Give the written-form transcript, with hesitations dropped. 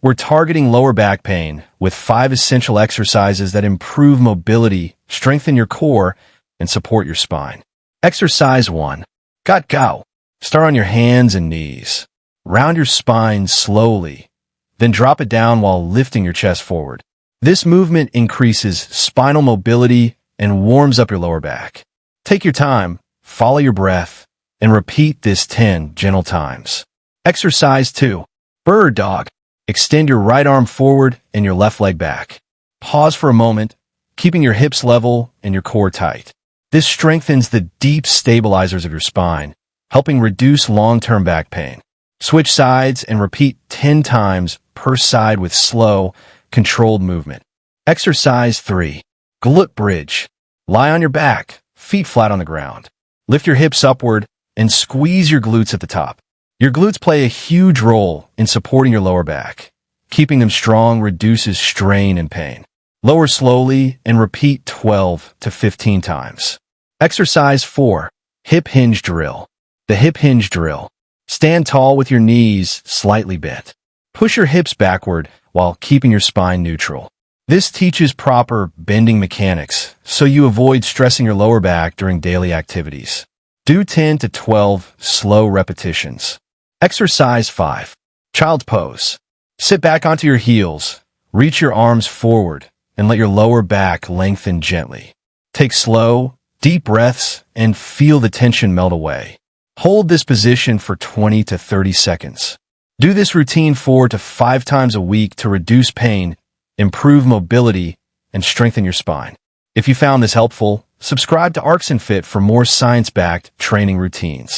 We're targeting lower back pain with 5 essential exercises that improve mobility, strengthen your core, and support your spine. Exercise 1. Go. Start on your hands and knees. Round your spine slowly, then drop it down while lifting your chest forward. This movement increases spinal mobility and warms up your lower back. Take your time, follow your breath, and repeat this 10 gentle times. Exercise 2. Bird dog. Extend your right arm forward and your left leg back. Pause for a moment, keeping your hips level and your core tight. This strengthens the deep stabilizers of your spine, helping reduce long-term back pain. Switch sides and repeat 10 times per side with slow, controlled movement. Exercise 3. Glute Bridge. Lie on your back, feet flat on the ground. Lift your hips upward and squeeze your glutes at the top. Your glutes play a huge role in supporting your lower back. Keeping them strong reduces strain and pain. Lower slowly and repeat 12 to 15 times. Exercise 4. Hip Hinge Drill. The Hip Hinge Drill. Stand tall with your knees slightly bent. Push your hips backward while keeping your spine neutral. This teaches proper bending mechanics, so you avoid stressing your lower back during daily activities. Do 10 to 12 slow repetitions. Exercise 5. Child's pose. Sit back onto your heels, reach your arms forward, and let your lower back lengthen gently. Take slow, deep breaths and feel the tension melt away. Hold this position for 20 to 30 seconds. Do this routine 4 to 5 times a week to reduce pain, improve mobility, and strengthen your spine. If you found this helpful, subscribe to ArxonFit for more science-backed training routines.